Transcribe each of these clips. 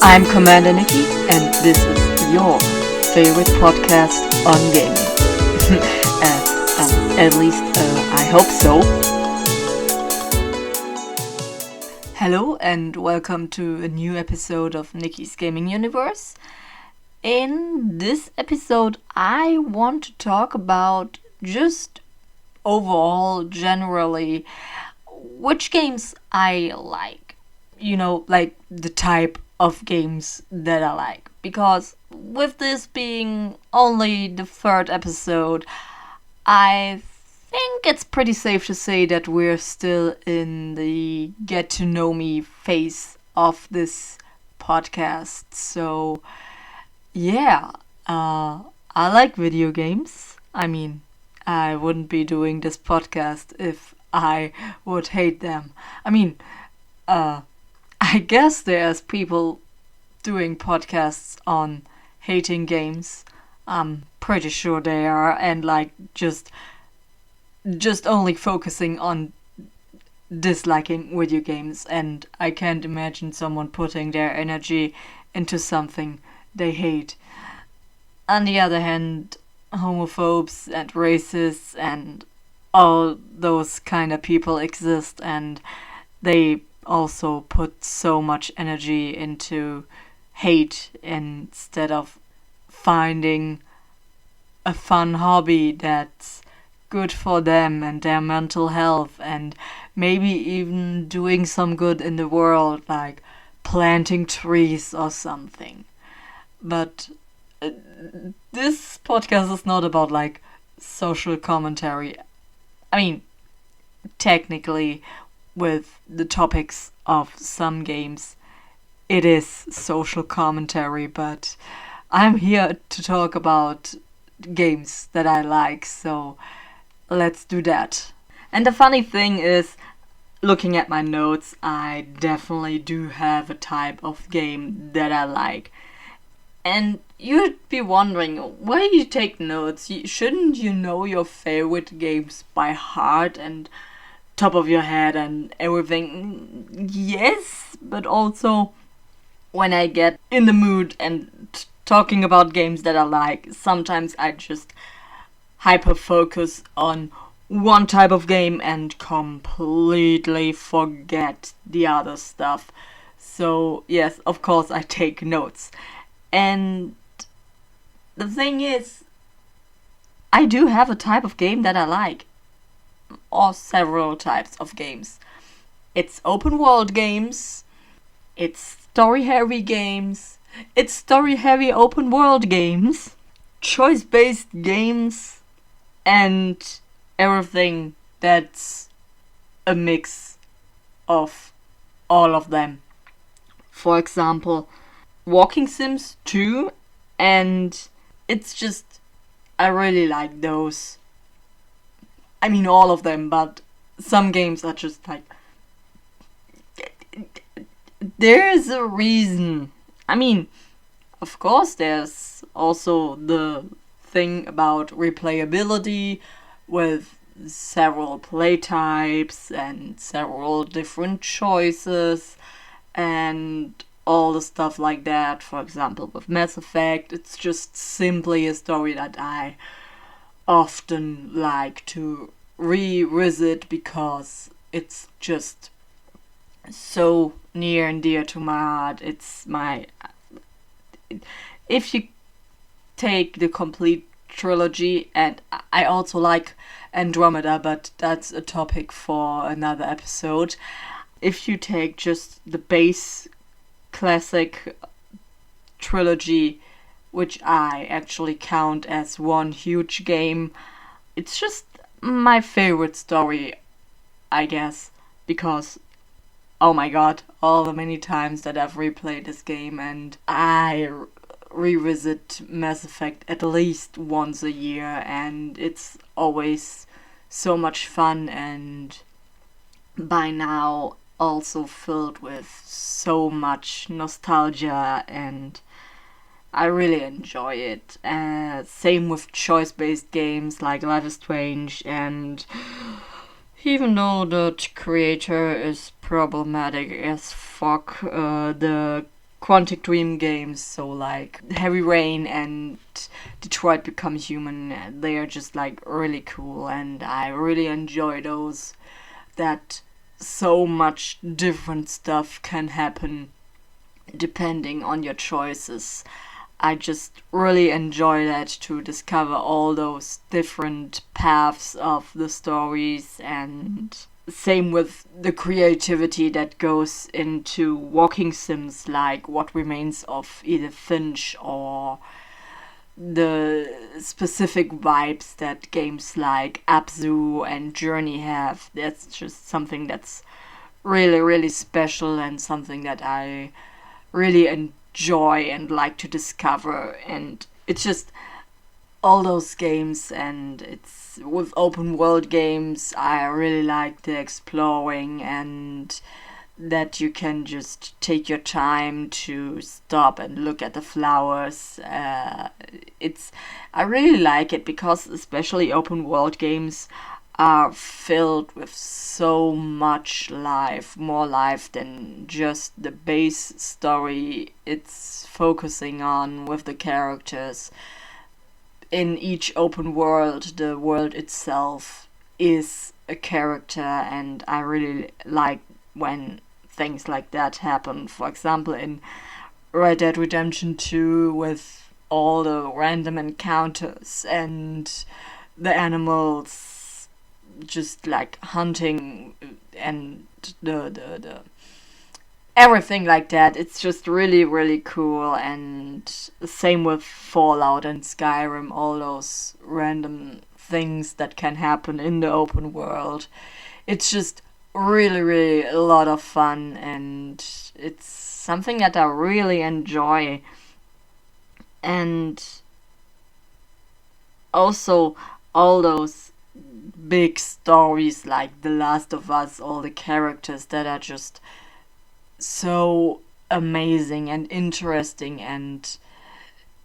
I'm CommanderNici, and this is your favorite podcast on gaming. At least, I hope so. Hello, and welcome to a new episode of Nikki's Gaming Universe. In this episode, I want to talk about just overall, generally, which games I like. You know, like the type of games that I like. Because with this being only the third episode, I think it's pretty safe to say that we're still in the get to know me phase of this podcast. So, yeah, I like video games. I mean, I wouldn't be doing this podcast if I would hate them. I mean, I guess there's people doing podcasts on hating games. I'm pretty sure they are, and like just only focusing on disliking video games, and I can't imagine someone putting their energy into something they hate. On the other hand, homophobes and racists and all those kind of people exist, and they also put so much energy into hate instead of finding a fun hobby that's good for them and their mental health, and maybe even doing some good in the world, like planting trees or something. But this podcast is not about like social commentary. I mean, technically, with the topics of some games, it is social commentary, but I'm here to talk about games that I like, so let's do that. And the funny thing is, looking at my notes, I definitely do have a type of game that I like. And you'd be wondering, why you take notes? Shouldn't you know your favorite games by heart and top of your head and everything? Yes, but also when I get in the mood and talking about games that I like, sometimes I just hyper focus on one type of game and completely forget the other stuff. So yes, of course I take notes. And the thing is, I do have a type of game that I like. Or several types of games. It's open world games, it's story heavy games, it's story heavy open world games, choice based games, and everything that's a mix of all of them. For example, Walking Sims 2, and it's just, I really like those. I mean, all of them, but some games are just like, there's a reason. I mean, of course, there's also the thing about replayability with several play types and several different choices and all the stuff like that. For example, with Mass Effect, it's just simply a story that I often like to revisit because it's just so near and dear to my heart. It's my... If you take the complete trilogy, and I also like Andromeda, but that's a topic for another episode. If you take just the base classic trilogy, which I actually count as one huge game, it's just my favorite story, I guess, because oh my god, all the many times that I've replayed this game, and I revisit Mass Effect at least once a year, and it's always so much fun, and by now also filled with so much nostalgia, and I really enjoy it. Same with choice-based games like Life is Strange, and even though the creator is problematic as fuck, the Quantic Dream games, so like Heavy Rain and Detroit Become Human. They are just like really cool, and I really enjoy those. That so much different stuff can happen depending on your choices. I just really enjoy that, to discover all those different paths of the stories, and same with the creativity that goes into walking sims like What Remains of Edith Finch, or the specific vibes that games like Abzu and Journey have. That's just something that's really, really special, and something that I really enjoy and like to discover. And it's just all those games, and it's with open world games, I really like the exploring, and that you can just take your time to stop and look at the flowers. It's I really like it, because especially open world games are filled with so much life, more life than just the base story it's focusing on with the characters. In each open world, the world itself is a character, and I really like when things like that happen. For example, in Red Dead Redemption 2, with all the random encounters and the animals just like hunting, and the everything like that. It's just really, really cool. And same with Fallout and Skyrim, all those random things that can happen in the open world. It's just really, really a lot of fun, and it's something that I really enjoy. And also all those big stories like The Last of Us, all the characters that are just so amazing and interesting, and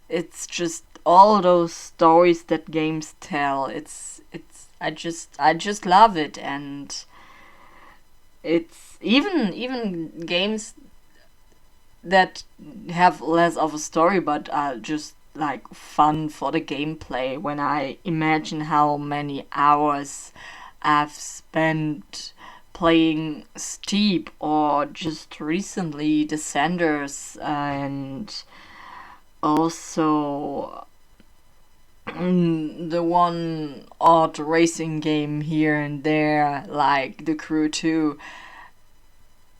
it's just all those stories that games tell. It's I just love it. And it's even games that have less of a story but are just like fun for the gameplay. When I imagine how many hours I've spent playing Steep, or just recently Descenders, and also the one odd racing game here and there, like The Crew 2.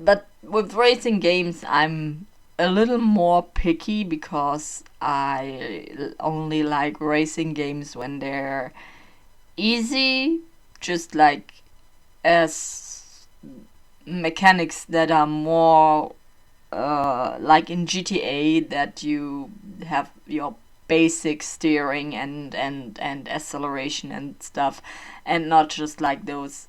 But with racing games, I'm a little more picky, because I only like racing games when they're easy, just like as mechanics that are more like in GTA, that you have your basic steering and acceleration and stuff, and not just like those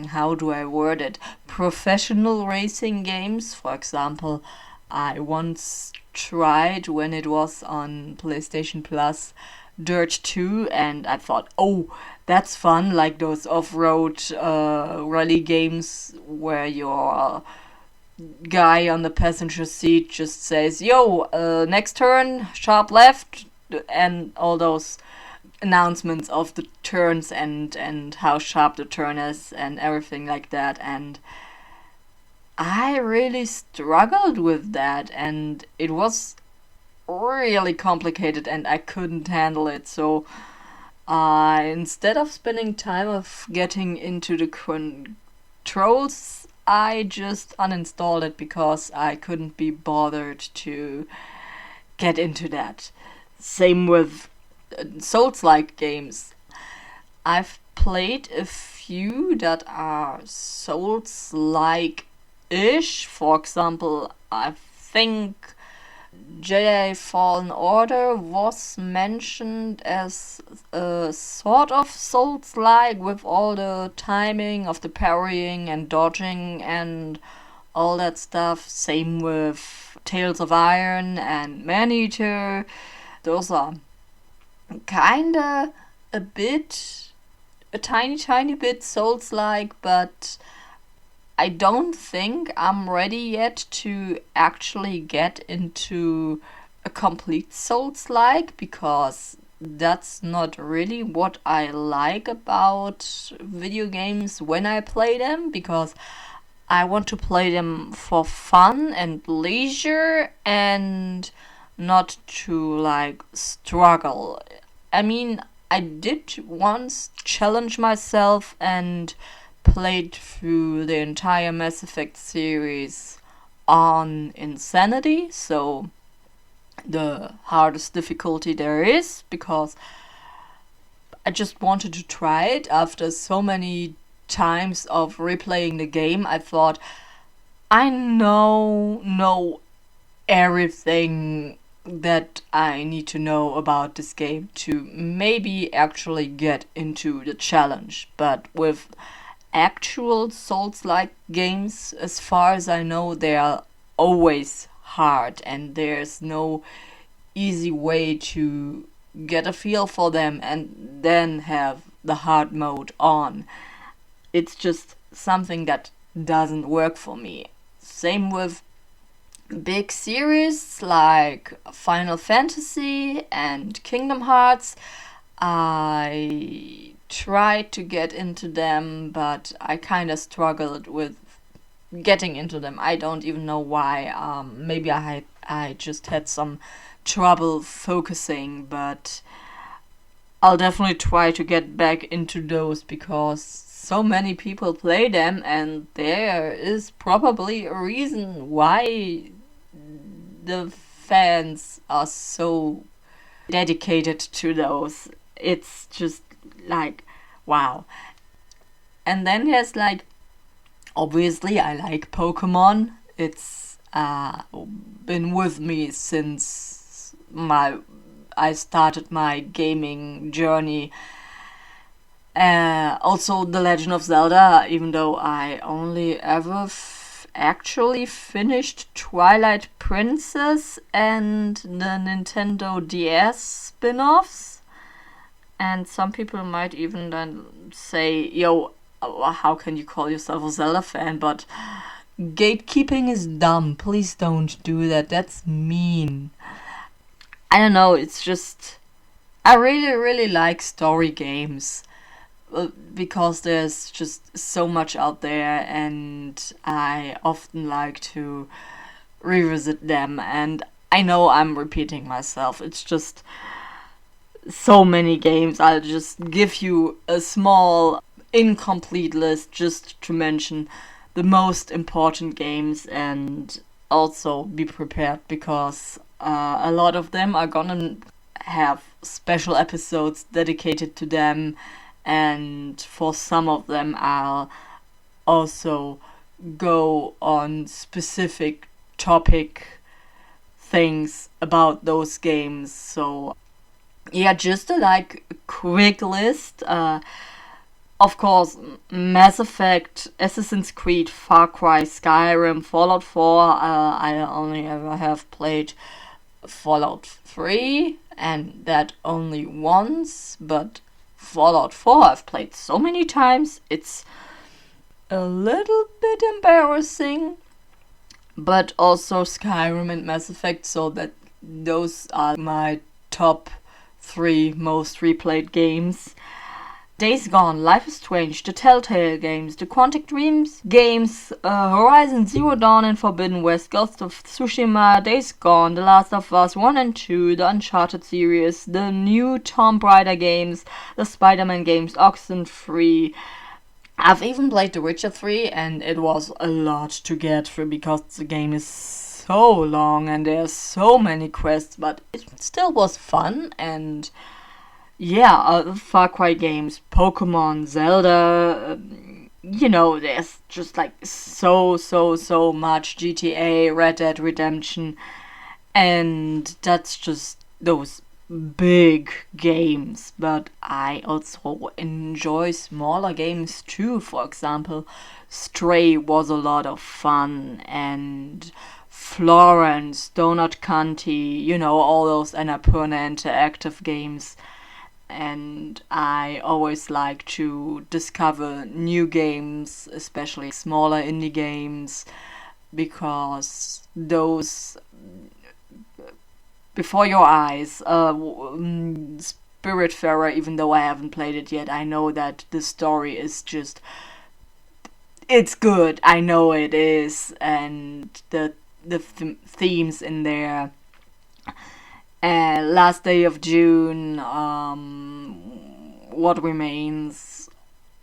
how do I word it, professional racing games. For example, I once tried, when it was on PlayStation Plus, Dirt 2, and I thought, oh, that's fun, like those off-road rally games where your guy on the passenger seat just says, yo, next turn, sharp left, and all those announcements of the turns and how sharp the turn is and everything like that. And I really struggled with that, and it was really complicated, and I couldn't handle it. So instead of spending time of getting into the controls, I just uninstalled it, because I couldn't be bothered to get into that. Same with Souls-like games. I've played a few that are Souls-like-ish. For example, I think Jedi Fallen Order was mentioned as a sort of Souls-like, with all the timing of the parrying and dodging and all that stuff. Same with Tales of Iron and Maneater. Those are kinda a tiny bit Souls-like, but I don't think I'm ready yet to actually get into a complete Souls-like, because that's not really what I like about video games when I play them, because I want to play them for fun and leisure and not to like struggle. I mean, I did once challenge myself and played through the entire Mass Effect series on Insanity, so the hardest difficulty there is, because I just wanted to try it. After so many times of replaying the game, I thought, I know everything that I need to know about this game to maybe actually get into the challenge. But with actual Souls-like games, as far as I know, they are always hard, and there's no easy way to get a feel for them and then have the hard mode on. It's just something that doesn't work for me. Same with big series like Final Fantasy and Kingdom Hearts. I tried to get into them, but I kind of struggled with getting into them. I don't even know why. Maybe I just had some trouble focusing, but I'll definitely try to get back into those, because so many people play them, and there is probably a reason why the fans are so dedicated to those. It's just like, wow. And then there's like, obviously I like Pokemon. It's been with me since I started my gaming journey. Also The Legend of Zelda, even though I only ever actually finished Twilight Princess and the Nintendo DS spin-offs. And some people might even then say, yo, how can you call yourself a Zelda fan? But gatekeeping is dumb. Please don't do that. That's mean. I don't know, it's just, I really like story games, because there's just so much out there, and I often like to revisit them. And I know I'm repeating myself. It's just so many games. I'll just give you a small incomplete list just to mention the most important games, and also be prepared, because a lot of them are gonna have special episodes dedicated to them, and for some of them I'll also go on specific topic things about those games. So yeah, just a like quick list. Of course, Mass Effect, Assassin's Creed, Far Cry, Skyrim, Fallout 4. I only ever have played Fallout 3, and that only once. But Fallout 4 I've played so many times, it's a little bit embarrassing. But also Skyrim and Mass Effect, so that those are my top 3 most replayed games. Days Gone, Life is Strange, the Telltale games, the Quantic Dreams games, Horizon Zero Dawn and Forbidden West, Ghost of Tsushima, Days Gone, The Last of Us 1 and 2, the Uncharted series, the new Tomb Raider games, the Spider-Man games, Oxenfree. I've even played The Witcher 3, and it was a lot to get through, because the game is so long and there's so many quests, but it still was fun. And yeah, Far Cry games, Pokemon, Zelda, there's just like so much. GTA, Red Dead Redemption, and that's just those big games. But I also enjoy smaller games too. For example, Stray was a lot of fun, and Florence, Donut County, all those Annapurna Interactive games. and I always like to discover new games, especially smaller indie games, because those before your eyes, Spiritfarer, even though I haven't played it yet, I know that the story is just, it's good. I know it is, and the themes in there. Last Day of June, What Remains,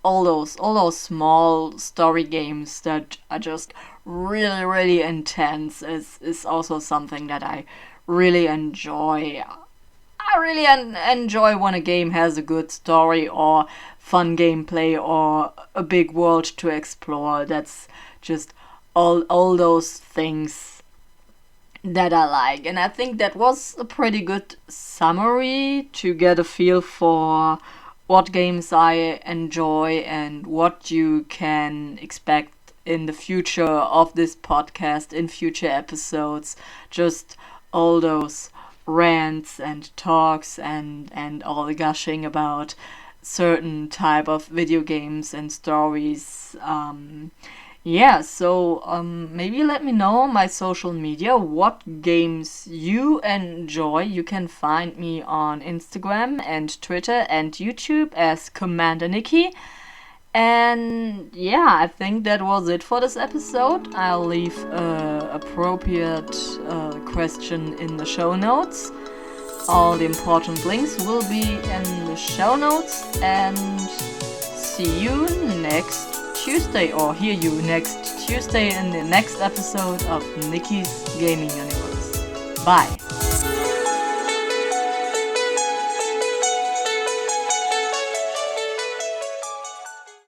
all those small story games that are just really, really intense is also something that I really enjoy. I really enjoy when a game has a good story or fun gameplay or a big world to explore. That's just all those things that I like. And I think that was a pretty good summary to get a feel for what games I enjoy and what you can expect in the future of this podcast, in future episodes. Just all those rants and talks and all the gushing about certain type of video games and stories. So maybe let me know on my social media what games you enjoy. You can find me on Instagram and Twitter and YouTube as CommanderNici. And yeah, I think that was it for this episode. I'll leave appropriate question in the show notes. All the important links will be in the show notes, and see you next Tuesday, or hear you next Tuesday in the next episode of Nikki's Gaming Universe. Bye!